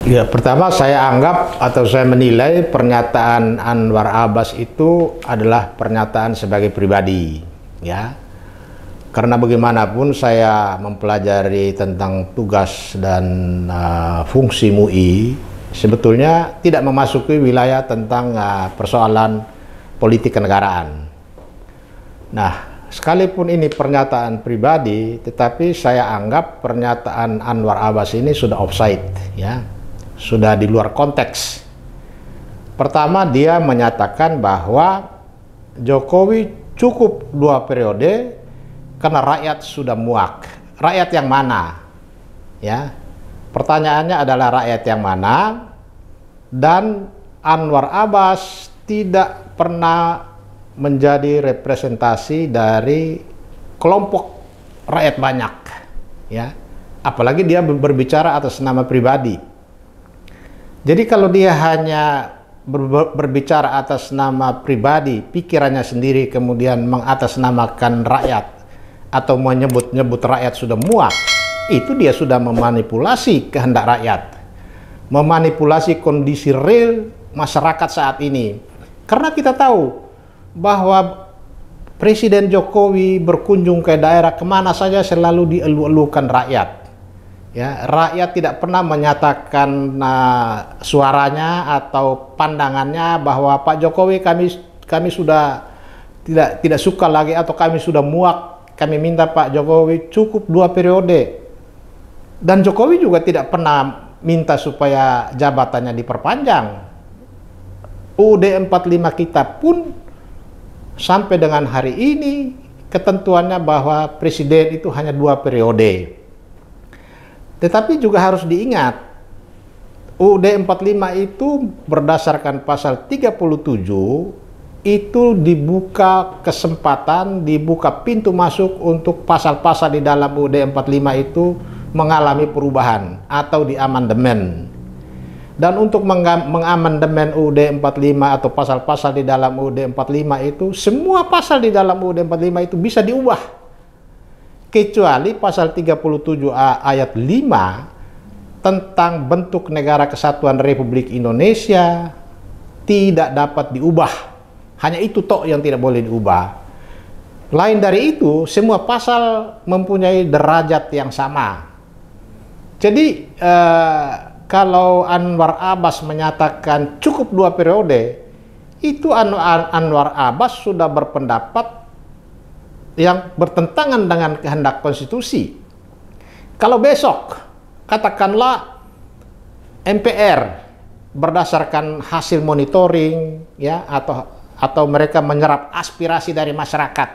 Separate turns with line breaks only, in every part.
Ya, pertama saya anggap atau saya menilai pernyataan Anwar Abbas itu adalah pernyataan sebagai pribadi, ya. Karena bagaimanapun saya mempelajari tentang tugas dan fungsi MUI, sebetulnya tidak memasuki wilayah tentang persoalan politik kenegaraan. Nah, sekalipun ini pernyataan pribadi, tetapi saya anggap pernyataan Anwar Abbas ini sudah offside, ya, sudah di luar konteks. Pertama, dia menyatakan bahwa Jokowi cukup 2 periode karena rakyat sudah muak. Rakyat yang mana? Ya, pertanyaannya adalah rakyat yang mana? Dan Anwar Abbas tidak pernah menjadi representasi dari kelompok rakyat banyak, ya. Apalagi dia berbicara atas nama pribadi. Jadi kalau dia hanya berbicara atas nama pribadi, pikirannya sendiri, kemudian mengatasnamakan rakyat atau menyebut-nyebut rakyat sudah muak, itu dia sudah memanipulasi kehendak rakyat, memanipulasi kondisi real masyarakat saat ini. Karena kita tahu bahwa Presiden Jokowi berkunjung ke daerah kemana saja selalu dielu-elukan rakyat. Ya, rakyat tidak pernah menyatakan suaranya atau pandangannya bahwa Pak Jokowi kami sudah tidak suka lagi atau kami sudah muak, kami minta Pak Jokowi cukup 2 periode. Dan Jokowi juga tidak pernah minta supaya jabatannya diperpanjang. UUD 45 kita pun sampai dengan hari ini ketentuannya bahwa presiden itu hanya 2 periode. Tetapi juga harus diingat, UUD 45 itu berdasarkan pasal 37 itu dibuka kesempatan, dibuka pintu masuk untuk pasal-pasal di dalam UUD 45 itu mengalami perubahan atau diamandemen. Dan untuk mengamandemen UUD 45 atau pasal-pasal di dalam UUD 45 itu, semua pasal di dalam UUD 45 itu bisa diubah. Kecuali pasal 37A ayat 5 tentang bentuk negara kesatuan Republik Indonesia tidak dapat diubah. Hanya itu tok yang tidak boleh diubah. Lain dari itu, semua pasal mempunyai derajat yang sama. Jadi, kalau Anwar Abbas menyatakan cukup 2 periode, itu Anwar Abbas sudah berpendapat yang bertentangan dengan kehendak konstitusi. Kalau besok, katakanlah MPR berdasarkan hasil monitoring, ya, atau mereka menyerap aspirasi dari masyarakat,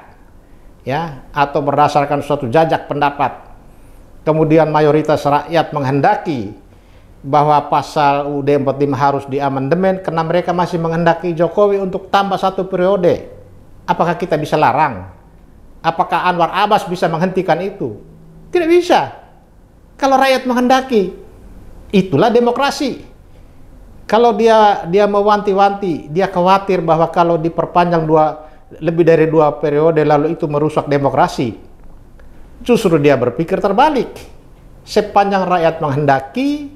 ya, atau berdasarkan suatu jajak pendapat, kemudian mayoritas rakyat menghendaki bahwa pasal UUD 45 harus diamandemen karena mereka masih menghendaki Jokowi untuk tambah 1 periode. Apakah kita bisa larang? Apakah Anwar Abbas bisa menghentikan itu? Tidak bisa. Kalau rakyat menghendaki, itulah demokrasi. Kalau dia mewanti-wanti, dia khawatir bahwa kalau diperpanjang lebih dari 2 periode lalu itu merusak demokrasi. Justru dia berpikir terbalik. Sepanjang rakyat menghendaki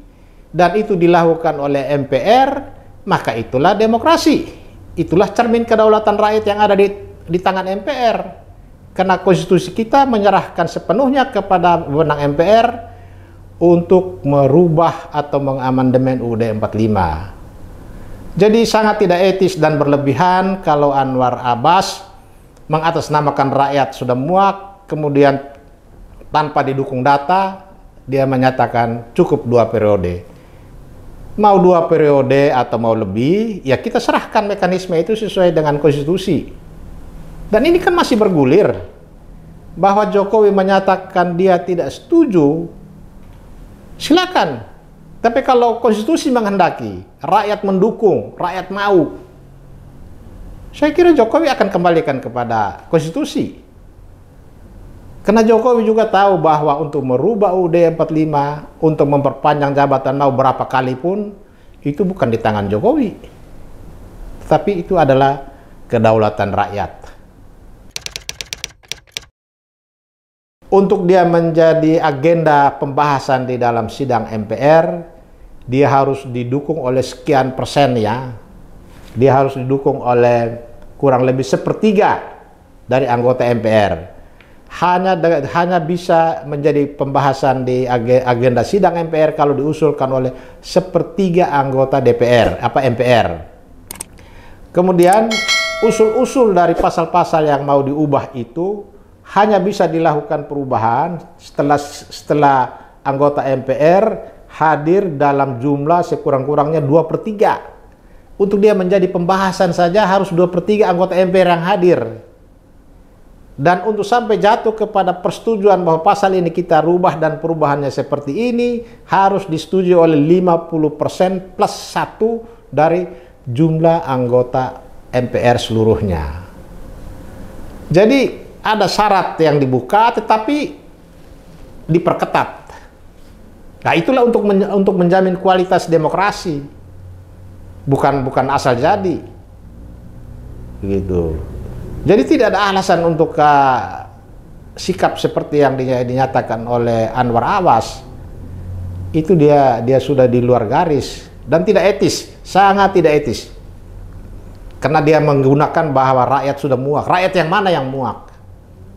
dan itu dilakukan oleh MPR, maka itulah demokrasi. Itulah cermin kedaulatan rakyat yang ada di tangan MPR. Karena konstitusi kita menyerahkan sepenuhnya kepada wewenang MPR untuk merubah atau mengamandemen UUD 45. Jadi sangat tidak etis dan berlebihan kalau Anwar Abbas mengatasnamakan rakyat sudah muak, kemudian tanpa didukung data, dia menyatakan cukup 2 periode. Mau 2 periode atau mau lebih, ya kita serahkan mekanisme itu sesuai dengan konstitusi. Dan ini kan masih bergulir bahwa Jokowi menyatakan dia tidak setuju, silakan. Tapi kalau konstitusi menghendaki, rakyat mendukung, rakyat mau, saya kira Jokowi akan kembalikan kepada konstitusi. Karena Jokowi juga tahu bahwa untuk merubah UUD 45, untuk memperpanjang jabatan mau berapa kali pun, itu bukan di tangan Jokowi. Tapi itu adalah kedaulatan rakyat. Untuk dia menjadi agenda pembahasan di dalam sidang MPR, dia harus didukung oleh sekian persen ya. Dia harus didukung oleh kurang lebih sepertiga dari anggota MPR. Hanya bisa menjadi pembahasan di agenda sidang MPR kalau diusulkan oleh sepertiga anggota DPR, MPR. Kemudian usul-usul dari pasal-pasal yang mau diubah itu hanya bisa dilakukan perubahan setelah anggota MPR hadir dalam jumlah sekurang-kurangnya 2/3. Untuk dia menjadi pembahasan saja harus 2/3 anggota MPR yang hadir. Dan untuk sampai jatuh kepada persetujuan bahwa pasal ini kita rubah dan perubahannya seperti ini, harus disetujui oleh 50% plus 1 dari jumlah anggota MPR seluruhnya. Jadi ada syarat yang dibuka tetapi diperketat. Nah, itulah untuk menjamin kualitas demokrasi. Bukan asal jadi. Begitu. Jadi tidak ada alasan untuk sikap seperti yang dinyatakan oleh Anwar Abbas. Itu dia sudah di luar garis dan tidak etis, sangat tidak etis. Karena dia menggunakan bahwa rakyat sudah muak. Rakyat yang mana yang muak?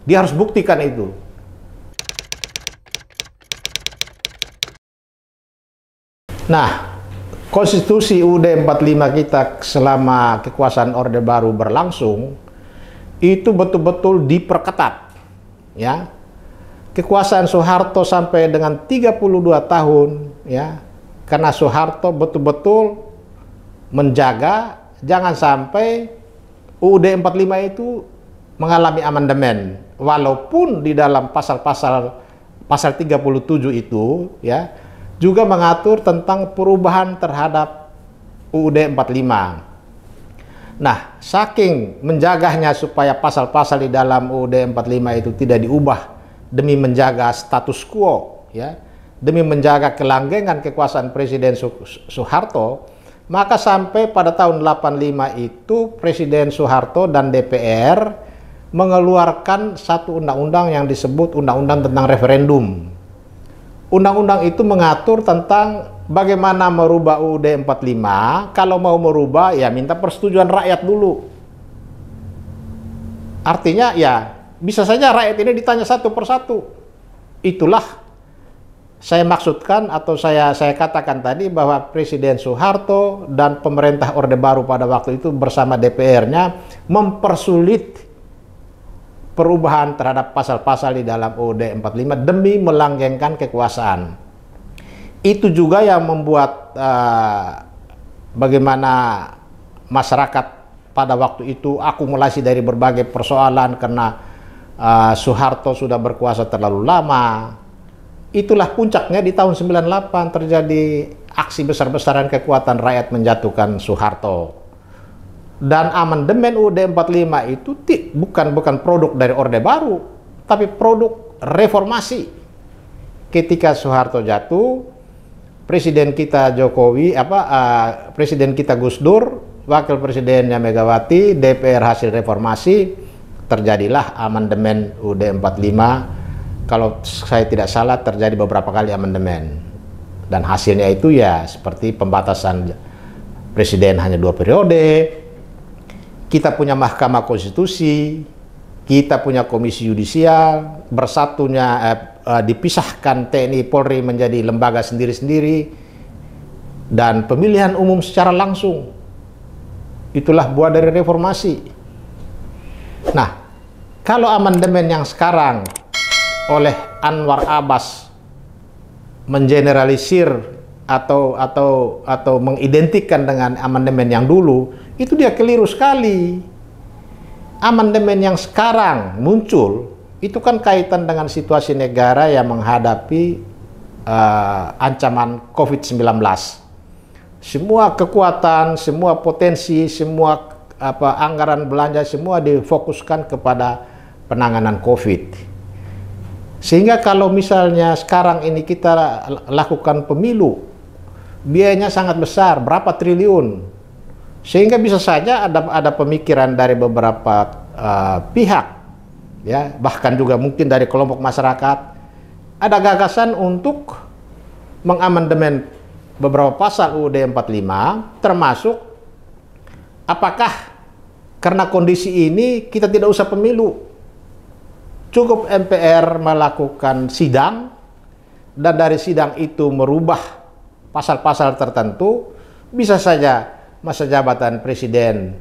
Dia harus buktikan itu. Nah, konstitusi UUD 45 kita selama kekuasaan Orde Baru berlangsung itu betul-betul diperketat, ya. Kekuasaan Soeharto sampai dengan 32 tahun, ya. Karena Soeharto betul-betul menjaga jangan sampai UUD 45 itu mengalami amandemen, walaupun di dalam pasal 37 itu, ya, juga mengatur tentang perubahan terhadap UUD 45. Nah, saking menjaganya supaya pasal-pasal di dalam UUD 45 itu tidak diubah demi menjaga status quo, ya, demi menjaga kelanggengan kekuasaan Presiden Soeharto, maka sampai pada tahun 85 itu Presiden Soeharto dan DPR mengeluarkan satu undang-undang yang disebut Undang-Undang tentang Referendum. Undang-undang itu mengatur tentang bagaimana merubah UUD 45, kalau mau merubah ya minta persetujuan rakyat dulu. Artinya ya bisa saja rakyat ini ditanya satu persatu. Itulah saya maksudkan atau saya katakan tadi bahwa Presiden Soeharto dan pemerintah Orde Baru pada waktu itu bersama DPR-nya mempersulit perubahan terhadap pasal-pasal di dalam UUD 45 demi melanggengkan kekuasaan. Itu juga yang membuat bagaimana masyarakat pada waktu itu akumulasi dari berbagai persoalan karena Soeharto sudah berkuasa terlalu lama. Itulah puncaknya di tahun 98 terjadi aksi besar-besaran kekuatan rakyat menjatuhkan Soeharto. Dan amandemen UUD 45 itu bukan produk dari Orde Baru, tapi produk reformasi. Ketika Soeharto jatuh, Presiden kita Jokowi, Presiden kita Gus Dur, Wakil Presidennya Megawati, DPR hasil reformasi, terjadilah amandemen UUD 45. Kalau saya tidak salah terjadi beberapa kali amandemen. Dan hasilnya itu ya seperti pembatasan Presiden hanya 2 periode, kita punya Mahkamah Konstitusi, kita punya Komisi Yudisial, bersatunya dipisahkan TNI Polri menjadi lembaga sendiri-sendiri, dan pemilihan umum secara langsung. Itulah buah dari reformasi. Nah, kalau amandemen yang sekarang oleh Anwar Abbas mengeneralisir atau mengidentikan dengan amandemen yang dulu, itu dia keliru sekali. Amandemen yang sekarang muncul itu kan kaitan dengan situasi negara yang menghadapi ancaman COVID-19. Semua kekuatan, semua potensi, semua anggaran belanja semua difokuskan kepada penanganan COVID. Sehingga kalau misalnya sekarang ini kita lakukan pemilu, biayanya sangat besar, berapa triliun. Sehingga bisa saja ada pemikiran dari beberapa pihak, ya, bahkan juga mungkin dari kelompok masyarakat, ada gagasan untuk mengamandemen beberapa pasal UUD 45, termasuk apakah karena kondisi ini kita tidak usah pemilu, cukup MPR melakukan sidang, dan dari sidang itu merubah pasal-pasal tertentu, bisa saja masa jabatan presiden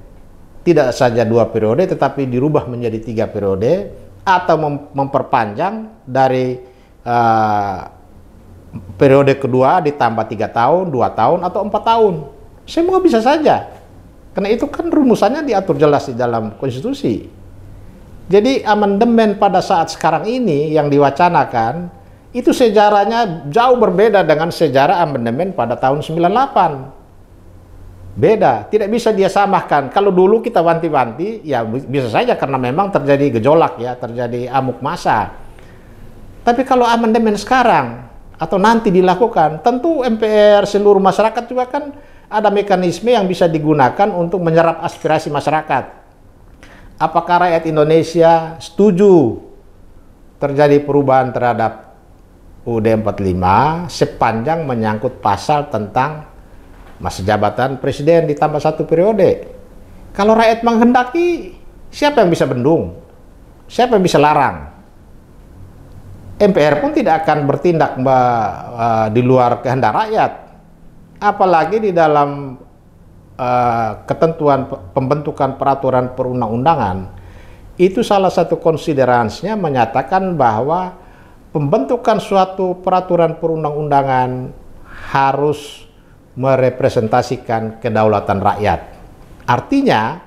tidak saja 2 periode tetapi dirubah menjadi 3 periode, atau memperpanjang dari periode kedua ditambah 3 tahun, 2 tahun, atau 4 tahun. Semua bisa saja. Karena itu kan rumusannya diatur jelas di dalam konstitusi. Jadi amandemen pada saat sekarang ini yang diwacanakan, itu sejarahnya jauh berbeda dengan sejarah amandemen pada tahun 98. Beda, tidak bisa dia samakan. Kalau dulu kita wanti-wanti, ya bisa saja karena memang terjadi gejolak ya, terjadi amuk massa. Tapi kalau amandemen sekarang atau nanti dilakukan, tentu MPR, seluruh masyarakat juga kan ada mekanisme yang bisa digunakan untuk menyerap aspirasi masyarakat. Apakah rakyat Indonesia setuju terjadi perubahan terhadap UUD 45 sepanjang menyangkut pasal tentang masa jabatan presiden ditambah 1 periode? Kalau rakyat menghendaki, siapa yang bisa bendung? Siapa yang bisa larang? MPR pun tidak akan bertindak di luar kehendak rakyat. Apalagi di dalam ketentuan pembentukan peraturan perundang-undangan, itu salah satu konsideransinya menyatakan bahwa pembentukan suatu peraturan perundang-undangan harus merepresentasikan kedaulatan rakyat. Artinya,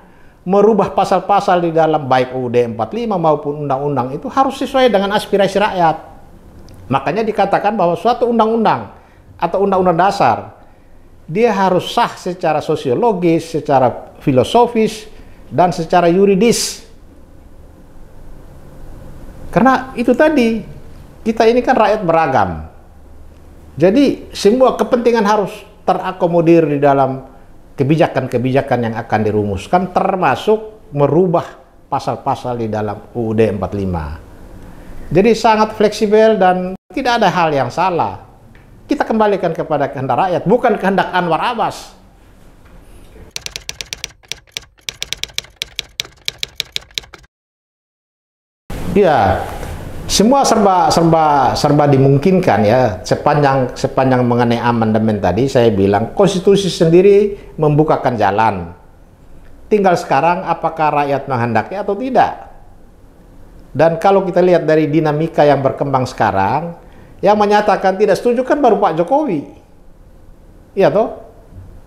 merubah pasal-pasal di dalam baik UUD 45 maupun undang-undang itu harus sesuai dengan aspirasi rakyat. Makanya dikatakan bahwa suatu undang-undang atau undang-undang dasar, dia harus sah secara sosiologis, secara filosofis, dan secara yuridis. Karena itu tadi, kita ini kan rakyat beragam. Jadi semua kepentingan harus terakomodir di dalam kebijakan-kebijakan yang akan dirumuskan, termasuk merubah pasal-pasal di dalam UUD 45. Jadi sangat fleksibel dan tidak ada hal yang salah. Kita kembalikan kepada kehendak rakyat, bukan kehendak Anwar Abbas. Ya, semua serba dimungkinkan ya, sepanjang mengenai amandemen tadi saya bilang konstitusi sendiri membukakan jalan. Tinggal sekarang apakah rakyat menghendaki atau tidak. Dan kalau kita lihat dari dinamika yang berkembang sekarang, yang menyatakan tidak setuju kan baru Pak Jokowi. Iya toh?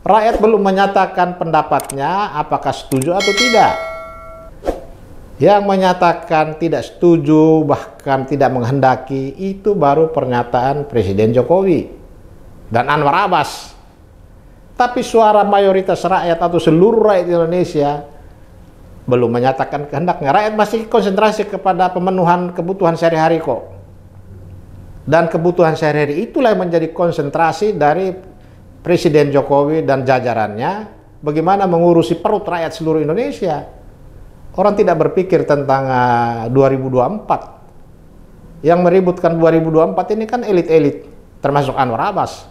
Rakyat belum menyatakan pendapatnya apakah setuju atau tidak. Yang menyatakan tidak setuju, bahkan tidak menghendaki, itu baru pernyataan Presiden Jokowi dan Anwar Abbas. Tapi suara mayoritas rakyat atau seluruh rakyat Indonesia belum menyatakan kehendaknya. Rakyat masih konsentrasi kepada pemenuhan kebutuhan sehari-hari kok. Dan kebutuhan sehari-hari itulah yang menjadi konsentrasi dari Presiden Jokowi dan jajarannya, bagaimana mengurusi perut rakyat seluruh Indonesia. Orang tidak berpikir tentang 2024. Yang meributkan 2024 ini kan elit-elit, termasuk Anwar Abbas.